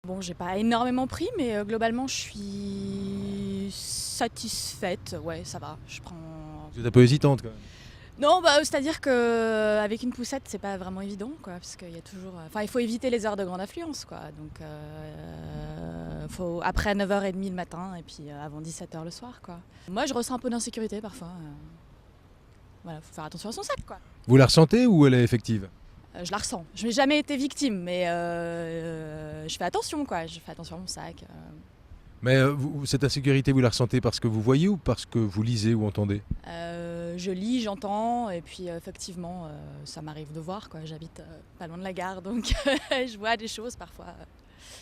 Bon, j'ai pas énormément pris, mais globalement, je suis satisfaite. Ouais, ça va. Je prends. Vous êtes un peu hésitante quand même. Non, bah, c'est-à-dire qu'avec une poussette, c'est pas vraiment évident, quoi, parce qu'il y a toujours. Enfin, il faut éviter les heures de grande affluence, quoi. Donc, faut après 9h30 le matin et puis avant 17h le soir, quoi. Moi, je ressens un peu d'insécurité parfois. Voilà, faut faire attention à son sac, quoi. Vous la ressentez ou elle est effective? Je la ressens. Je n'ai jamais été victime, mais je fais attention, quoi. Je fais attention à mon sac. Mais cette insécurité, vous la ressentez parce que vous voyez ou parce que vous lisez ou entendez? Je lis, j'entends, et puis effectivement, ça m'arrive de voir, quoi. J'habite pas loin de la gare, donc je vois des choses parfois.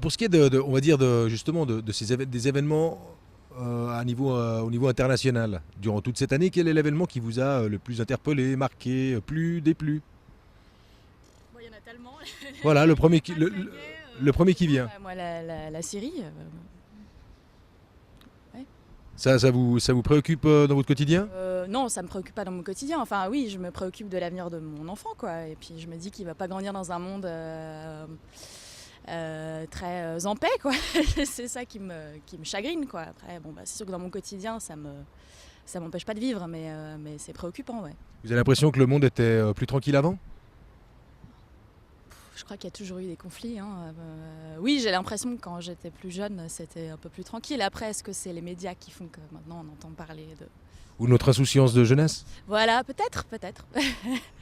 Pour ce qui est on va dire justement de des événements au niveau international, durant toute cette année, quel est l'événement qui vous a le plus interpellé, marqué, plu, déplu? Bon, il y en a tellement. Voilà, le premier qui vient. Moi, la Syrie. Ça vous préoccupe dans votre quotidien? Non, ça me préoccupe pas dans mon quotidien. Enfin, oui, je me préoccupe de l'avenir de mon enfant, quoi. Et puis je me dis qu'il va pas grandir dans un monde très en paix, quoi. C'est ça qui me chagrine, quoi. Après, bon, bah, c'est sûr que dans mon quotidien, ça m'empêche pas de vivre, mais c'est préoccupant, ouais. Vous avez l'impression que le monde était plus tranquille avant? Je crois qu'il y a toujours eu des conflits, hein. Oui, j'ai l'impression que quand j'étais plus jeune, c'était un peu plus tranquille. Après, est-ce que c'est les médias qui font que maintenant on entend parler de... Ou notre insouciance de jeunesse? Voilà, peut-être.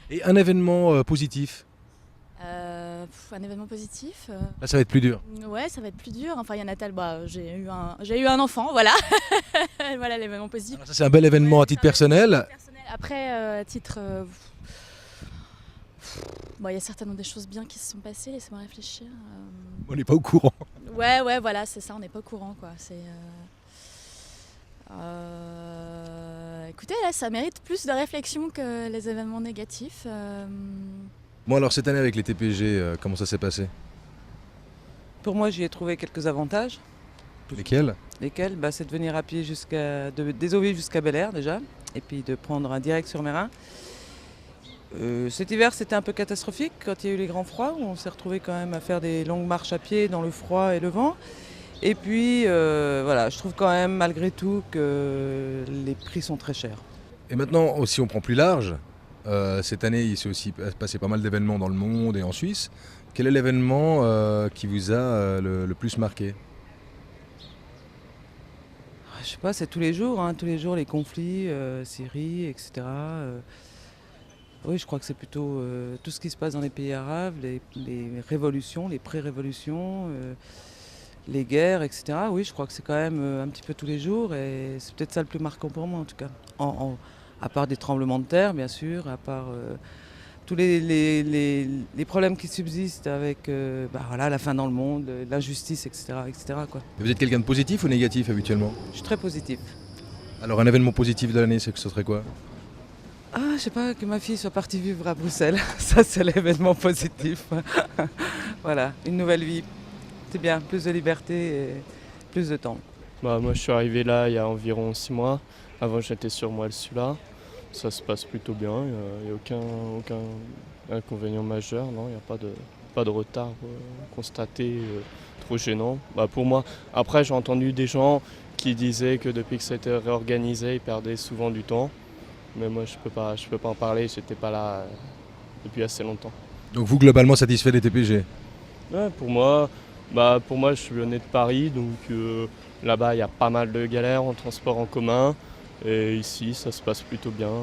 Et un événement positif? Un événement positif. Là, ça va être plus dur. Ouais, ça va être plus dur. Enfin, il y en a tellement. Bah, j'ai eu un enfant, voilà. Voilà l'événement positif. Alors ça, c'est un bel événement à titre personnel. Après, à titre. Bon, il y a certainement des choses bien qui se sont passées, laissez-moi réfléchir. On n'est pas au courant. Ouais, voilà, c'est ça, on n'est pas au courant, quoi. Écoutez, là, ça mérite plus de réflexion que les événements négatifs. Bon, alors cette année avec les TPG, comment ça s'est passé? Pour moi, j'y ai trouvé quelques avantages. Lesquels? Lesquels c'est de venir à pied des Eaux Vives jusqu'à Bel-Air déjà, et puis de prendre un direct sur Mérin. Cet hiver, c'était un peu catastrophique quand il y a eu les grands froids, où on s'est retrouvé quand même à faire des longues marches à pied dans le froid et le vent. Et puis, voilà, je trouve quand même malgré tout que les prix sont très chers. Et maintenant, si on prend plus large, cette année, il s'est aussi passé pas mal d'événements dans le monde et en Suisse. Quel est l'événement qui vous a le plus marqué? Je sais pas, c'est tous les jours les conflits, Syrie, etc. Oui, je crois que c'est plutôt tout ce qui se passe dans les pays arabes, les révolutions, les pré-révolutions, les guerres, etc. Oui, je crois que c'est quand même un petit peu tous les jours et c'est peut-être ça le plus marquant pour moi en tout cas. À part des tremblements de terre, bien sûr, à part tous les problèmes qui subsistent avec voilà, la faim dans le monde, l'injustice, etc. quoi. Et vous êtes quelqu'un de positif ou négatif habituellement? Je suis très positif. Alors un événement positif de l'année, ce serait quoi? Ah, je sais pas, que ma fille soit partie vivre à Bruxelles, ça c'est l'événement positif. Voilà, une nouvelle vie, c'est bien, plus de liberté et plus de temps. Moi je suis arrivé là il y a environ 6 mois, avant j'étais sur Moelle-Sula, ça se passe plutôt bien, il n'y a aucun inconvénient majeur, non, il n'y a pas de retard constaté trop gênant. Pour moi, après j'ai entendu des gens qui disaient que depuis que ça a été réorganisé, ils perdaient souvent du temps. Mais moi, je peux pas en parler, j'étais pas là depuis assez longtemps. Donc vous, globalement satisfait des TPG? Ouais, pour moi, je suis né de Paris, donc là-bas, il y a pas mal de galères en transport en commun. Et ici, ça se passe plutôt bien.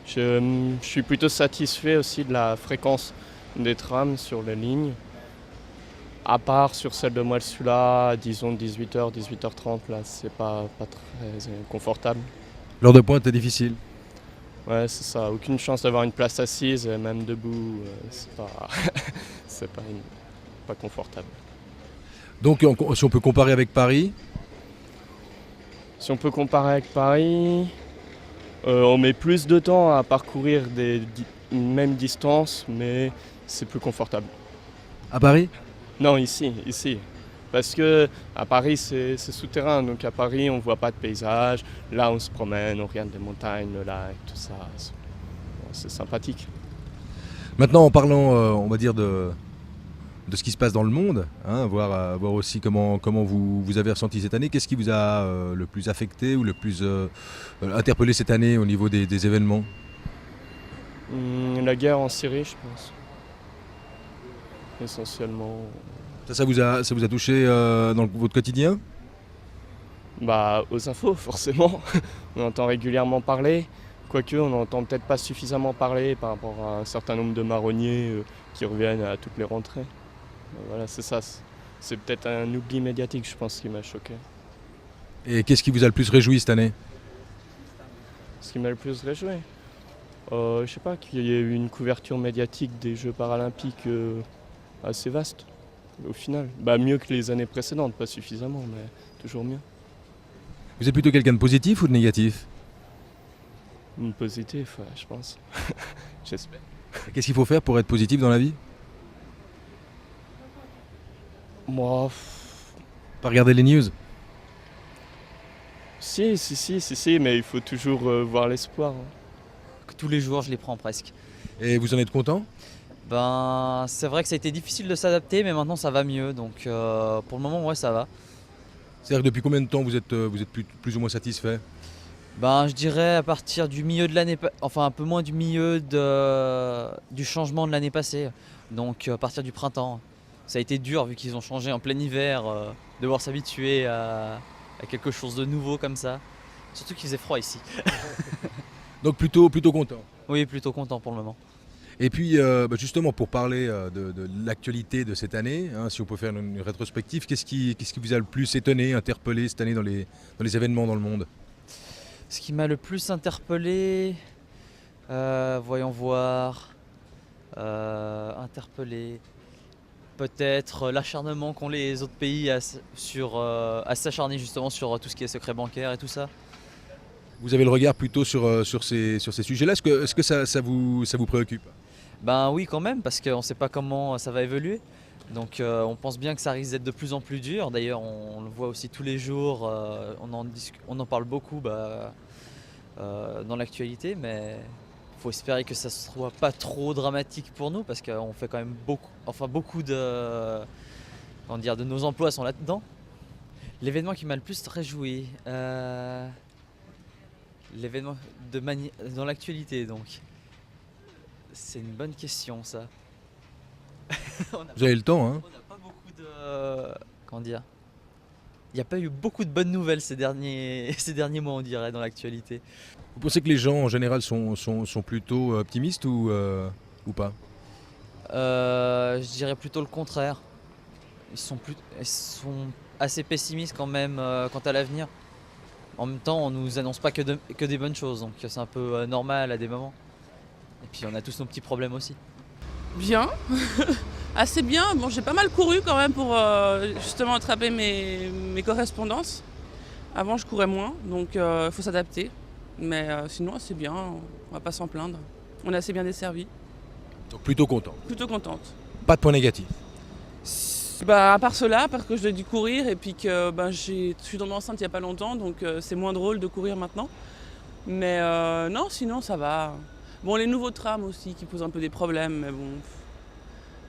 Je suis plutôt satisfait aussi de la fréquence des trams sur les lignes. À part sur celle de Moelle-Sula, disons 18h, 18h30, là, c'est pas très confortable. L'heure de pointe est difficile? Ouais, c'est ça. Aucune chance d'avoir une place assise, même debout, c'est pas confortable. Donc si on peut comparer avec Paris? Si on peut comparer avec Paris, on met plus de temps à parcourir une même distance, mais c'est plus confortable. À Paris? Non, ici. Parce que à Paris, c'est souterrain, donc à Paris, on ne voit pas de paysage. Là, on se promène, on regarde des montagnes, le lac, tout ça. C'est sympathique. Maintenant, en parlant, on va dire, de ce qui se passe dans le monde, hein, voir aussi comment vous avez ressenti cette année. Qu'est-ce qui vous a le plus affecté ou le plus interpellé cette année au niveau des événements? La guerre en Syrie, je pense. Essentiellement. Ça vous a touché dans votre quotidien? Bah, aux infos, forcément. On entend régulièrement parler. Quoique, on n'entend peut-être pas suffisamment parler par rapport à un certain nombre de marronniers qui reviennent à toutes les rentrées. Voilà, c'est ça. C'est peut-être un oubli médiatique, je pense, qui m'a choqué. Et qu'est-ce qui vous a le plus réjoui cette année? Ce qui m'a le plus réjoui, je sais pas, qu'il y ait eu une couverture médiatique des Jeux paralympiques assez vaste, au final. Bah, mieux que les années précédentes, pas suffisamment, mais toujours mieux. Vous êtes plutôt quelqu'un de positif ou de négatif? Positif, ouais, je pense. J'espère. Qu'est-ce qu'il faut faire pour être positif dans la vie? Moi, Pas regarder les news? si, mais il faut toujours voir l'espoir. Tous les jours, je les prends presque. Et vous en êtes content? Ben, c'est vrai que ça a été difficile de s'adapter, mais maintenant ça va mieux. Donc pour le moment, ouais, ça va. C'est-à-dire que depuis combien de temps vous êtes plus ou moins satisfait? Ben, je dirais à partir du milieu de l'année, enfin un peu moins du milieu du changement de l'année passée. Donc à partir du printemps. Ça a été dur vu qu'ils ont changé en plein hiver, devoir s'habituer à quelque chose de nouveau comme ça. Surtout qu'il faisait froid ici. Donc plutôt content. Oui, plutôt content pour le moment. Et puis justement pour parler de l'actualité de cette année, hein, si on peut faire une rétrospective, qu'est-ce qui vous a le plus étonné, interpellé cette année dans les événements dans le monde? Ce qui m'a le plus interpellé, voyons voir, interpellé, peut-être l'acharnement qu'ont les autres pays à s'acharner justement sur tout ce qui est secret bancaire et tout ça. Vous avez le regard plutôt sur ces sujets-là. Est-ce que ça vous préoccupe? Ben oui quand même, parce qu'on ne sait pas comment ça va évoluer. Donc on pense bien que ça risque d'être de plus en plus dur. D'ailleurs on le voit aussi tous les jours, on en parle beaucoup dans l'actualité, mais il faut espérer que ça ne soit pas trop dramatique pour nous, parce qu'on fait quand même beaucoup de nos emplois sont là-dedans. L'événement qui m'a le plus réjoui, l'événement dans l'actualité donc. C'est une bonne question ça. Vous avez le temps, hein? On n'a pas beaucoup de... Comment dire? Il n'y a pas eu beaucoup de bonnes nouvelles ces derniers mois, on dirait, dans l'actualité. Vous pensez que les gens en général sont plutôt optimistes ou pas? Je dirais plutôt le contraire. Ils sont assez pessimistes quand même quant à l'avenir. En même temps, on nous annonce pas que des bonnes choses, donc c'est un peu normal à des moments. Et puis on a tous nos petits problèmes aussi. Bien, assez bien. Bon, j'ai pas mal couru quand même pour justement attraper mes correspondances. Avant, je courais moins, donc il faut s'adapter. Mais sinon, assez bien, on va pas s'en plaindre. On est assez bien desservis. Donc plutôt content. Plutôt contente. Pas de point négatif. Bah, à part cela, parce que je dois dû courir et puis que je suis tombée enceinte il y a pas longtemps, donc c'est moins drôle de courir maintenant. Mais non, sinon ça va. Bon, les nouveaux trams aussi qui posent un peu des problèmes, mais bon,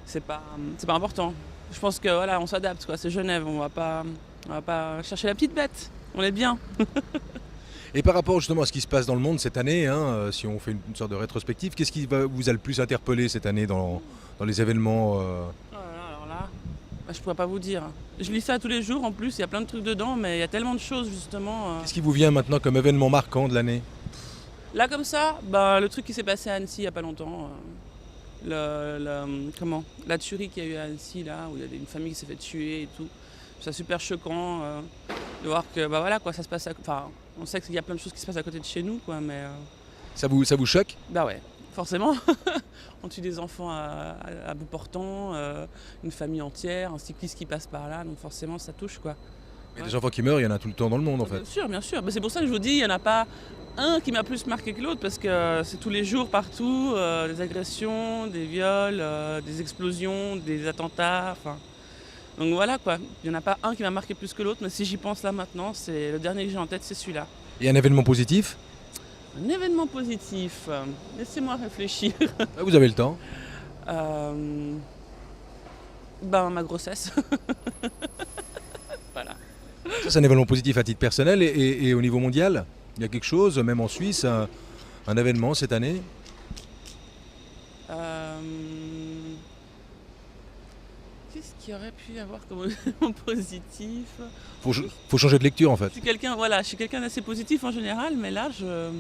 c'est pas important. Je pense que voilà, on s'adapte, quoi. C'est Genève, on va pas chercher la petite bête. On est bien. Et par rapport justement à ce qui se passe dans le monde cette année, hein, si on fait une sorte de rétrospective, qu'est-ce qui vous a le plus interpellé cette année dans les événements Oh là là, alors là, je pourrais pas vous dire. Je lis ça tous les jours en plus, il y a plein de trucs dedans, mais il y a tellement de choses justement. Qu'est-ce qui vous vient maintenant comme événement marquant de l'année? Là comme ça, le truc qui s'est passé à Annecy il y a pas longtemps, la tuerie qu'il y a eu à Annecy là, où il y a une famille qui s'est fait tuer et tout. C'est super choquant de voir que voilà quoi, ça se passe. Enfin, on sait qu'il y a plein de choses qui se passent à côté de chez nous quoi, mais. Ça vous choque? Bah ouais, forcément. On tue des enfants à bout portant, une famille entière, un cycliste qui passe par là, donc forcément ça touche quoi. Il y a des enfants qui meurent, il y en a tout le temps dans le monde en fait. Bien sûr. Mais c'est pour ça que je vous dis, il n'y en a pas un qui m'a plus marqué que l'autre, parce que c'est tous les jours, partout, des agressions, des viols, des explosions, des attentats, enfin. Donc voilà quoi, il n'y en a pas un qui m'a marqué plus que l'autre, mais si j'y pense là maintenant, c'est le dernier que j'ai en tête, c'est celui-là. Et un événement positif? Un événement positif, laissez-moi réfléchir. Vous avez le temps. Ben, ma grossesse. Voilà. Ça, c'est un événement positif à titre personnel et au niveau mondial. Il y a quelque chose, même en Suisse, un événement cette année. Qu'est-ce qu'il y aurait pu y avoir comme événement positif? Faut changer de lecture en fait. Je suis quelqu'un d'assez positif en général, mais là, je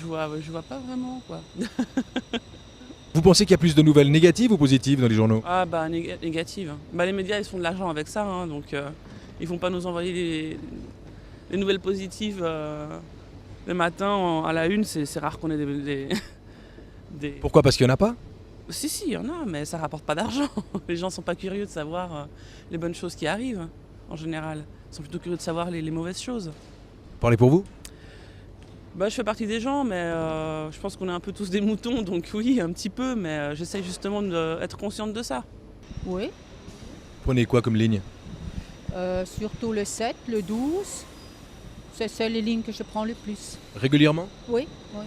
vois pas vraiment, quoi. Vous pensez qu'il y a plus de nouvelles négatives ou positives dans les journaux? Ah bah négative, hein. Bah, les médias ils font de l'argent avec ça, hein, donc ils vont pas nous envoyer les nouvelles positives le matin à la une, c'est rare qu'on ait des... Pourquoi? Parce qu'il n'y en a pas? Si, il y en a, mais ça rapporte pas d'argent. Les gens sont pas curieux de savoir les bonnes choses qui arrivent, en général. Ils sont plutôt curieux de savoir les mauvaises choses. Parlez pour vous? Bah, je fais partie des gens, mais je pense qu'on est un peu tous des moutons, donc oui, un petit peu, mais j'essaye justement d'être consciente de ça. Oui, Prenez quoi comme ligne? surtout le 7, le 12. C'est les lignes que je prends le plus. Régulièrement? Oui, oui.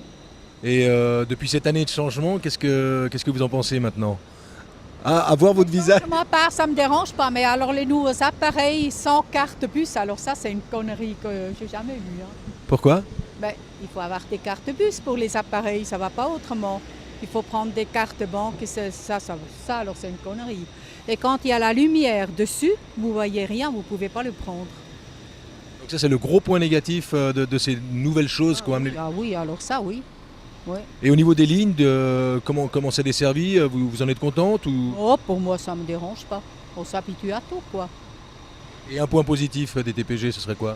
Et depuis cette année de changement, qu'est-ce que vous en pensez maintenant? À voir votre visage? Pour ma part, ça ne me dérange pas, mais alors les nouveaux appareils sans carte bus, alors ça c'est une connerie que j'ai jamais vue. Hein. Pourquoi? Ben, il faut avoir des cartes bus pour les appareils, ça ne va pas autrement. Il faut prendre des cartes banque, et ça alors c'est une connerie. Et quand il y a la lumière dessus, vous voyez rien, vous ne pouvez pas le prendre. Donc ça c'est le gros point négatif de ces nouvelles choses qu'ont amené. Ah oui, alors ça oui. Oui. Et au niveau des lignes, comment c'est desservi, vous en êtes contente ou... Oh, pour moi ça ne me dérange pas. On s'habitue à tout quoi. Et un point positif des TPG, ce serait quoi?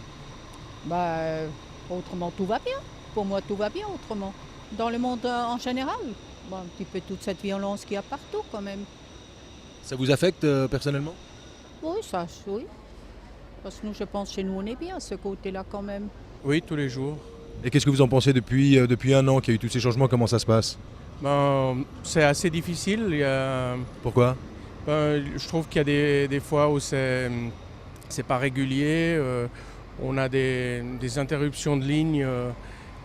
Autrement tout va bien. Pour moi tout va bien autrement. Dans le monde en général, un petit peu toute cette violence qu'il y a partout quand même. Ça vous affecte personnellement? Oui, ça, oui. Parce que nous, je pense, chez nous, on est bien, ce côté-là, quand même. Oui, tous les jours. Et qu'est-ce que vous en pensez depuis un an qu'il y a eu tous ces changements? Comment ça se passe? C'est assez difficile. Pourquoi? Je trouve qu'il y a des fois où c'est pas régulier. On a des interruptions de ligne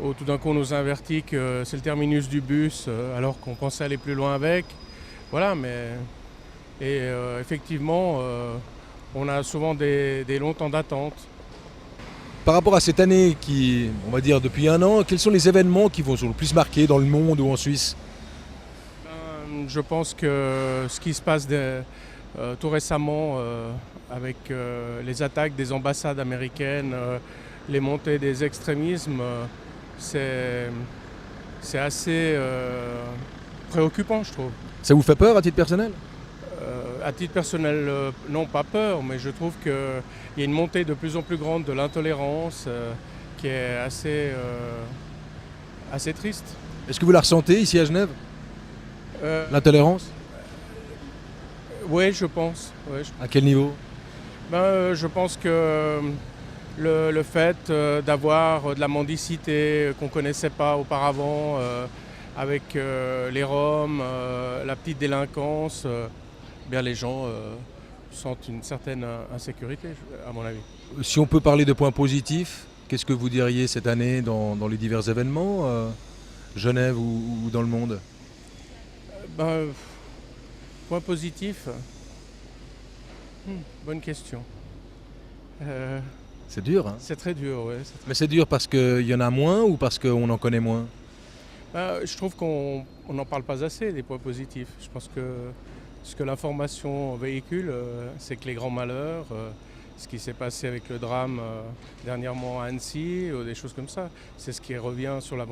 où tout d'un coup on nous avertit que c'est le terminus du bus alors qu'on pensait aller plus loin avec. Voilà, effectivement, on a souvent des longs temps d'attente. Par rapport à cette année qui, on va dire depuis un an, quels sont les événements qui vous ont le plus marqué dans le monde ou en Suisse? Je pense que ce qui se passe tout récemment avec les attaques des ambassades américaines, les montées des extrémismes, c'est assez préoccupant, je trouve. Ça vous fait peur à titre personnel? À titre personnel, non, pas peur, mais je trouve qu'il y a une montée de plus en plus grande de l'intolérance qui est assez triste. Est-ce que vous la ressentez ici à Genève? L'intolérance? Oui, je pense. Ouais, À quel niveau? je pense que le fait d'avoir de la mendicité qu'on ne connaissait pas auparavant, avec les Roms, la petite délinquance, bien les gens sentent une certaine insécurité, à mon avis. Si on peut parler de points positifs, qu'est-ce que vous diriez cette année dans les divers événements, Genève ou dans le monde? Point positif, bonne question. C'est dur, hein? C'est très dur, oui. Mais c'est dur parce qu'il y en a moins ou parce qu'on en connaît moins? Je trouve qu'on n'en parle pas assez des points positifs. Je pense que ce que l'information véhicule, c'est que les grands malheurs, ce qui s'est passé avec le drame dernièrement à Annecy, ou des choses comme ça, c'est ce qui revient sur le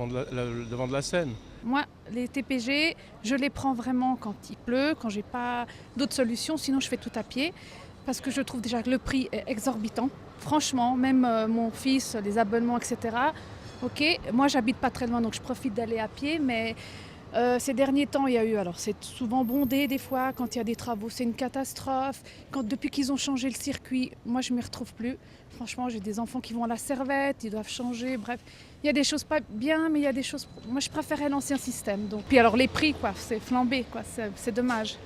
devant de la scène. Moi, les TPG, je les prends vraiment quand il pleut, quand j'ai pas d'autres solutions, sinon je fais tout à pied, parce que je trouve déjà que le prix est exorbitant. Franchement, même mon fils, les abonnements, etc. Ok, moi j'habite pas très loin, donc je profite d'aller à pied, mais ces derniers temps, il y a eu, alors c'est souvent bondé des fois, quand il y a des travaux, c'est une catastrophe. Depuis qu'ils ont changé le circuit, moi je ne m'y retrouve plus. Franchement, j'ai des enfants qui vont à la Servette, ils doivent changer, bref. Il y a des choses pas bien, mais il y a des choses... Moi je préférais l'ancien système. Donc. Puis alors les prix, quoi, c'est flambé, quoi, c'est dommage.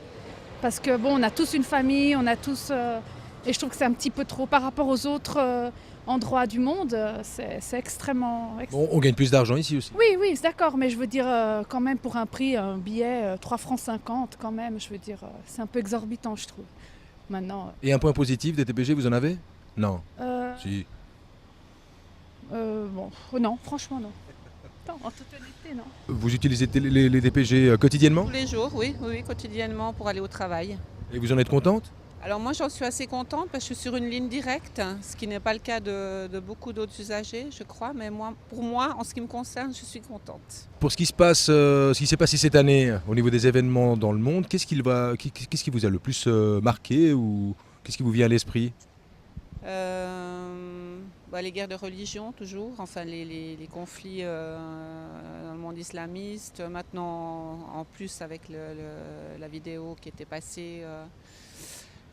Parce que bon, on a tous une famille, on a tous... Et je trouve que c'est un petit peu trop par rapport aux autres endroits du monde. C'est extrêmement... Bon, on gagne plus d'argent ici aussi. Oui, oui, c'est d'accord, mais je veux dire, quand même, pour un prix, un billet, 3 francs 50, quand même, je veux dire, c'est un peu exorbitant, je trouve. Maintenant, Et un point positif des TPG, vous en avez? Non. Si. bon, non, franchement, non. Non, en toute honnêteté, non. Vous utilisez les TPG quotidiennement? Tous les jours, oui, oui, quotidiennement pour aller au travail. Et vous en êtes contente? Alors moi j'en suis assez contente parce que je suis sur une ligne directe, ce qui n'est pas le cas de beaucoup d'autres usagers, je crois, mais pour moi, en ce qui me concerne, je suis contente. Pour ce qui se passe, ce qui s'est passé cette année au niveau des événements dans le monde, qu'est-ce qui vous a le plus marqué ou qu'est-ce qui vous vient à l'esprit? Les guerres de religion toujours, enfin les conflits dans le monde islamiste, maintenant en plus avec la vidéo qui était passée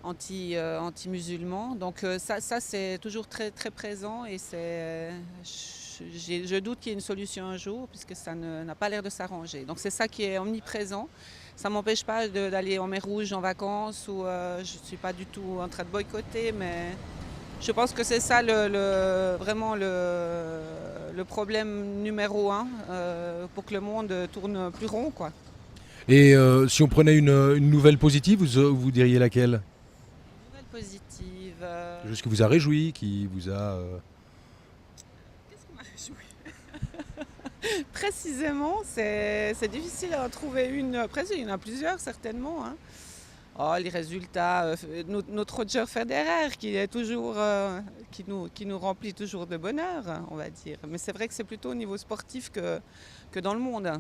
anti-musulman. Donc ça c'est toujours très, très présent et je doute qu'il y ait une solution un jour puisque ça n'a pas l'air de s'arranger. Donc c'est ça qui est omniprésent. Ça ne m'empêche pas d'aller en mer Rouge en vacances ou je ne suis pas du tout en train de boycotter, mais je pense que c'est ça vraiment le problème numéro 1 pour que le monde tourne plus rond, quoi. Et si on prenait une nouvelle positive, vous diriez laquelle? Nouvelle positive. Quelque chose qui vous a réjoui, qui vous a... Qu'est-ce qui m'a réjoui? Précisément, c'est difficile à en trouver une. Après, il y en a plusieurs certainement, hein. Oh, les résultats, notre Roger Federer qui est toujours, qui nous remplit toujours de bonheur, on va dire. Mais c'est vrai que c'est plutôt au niveau sportif que dans le monde.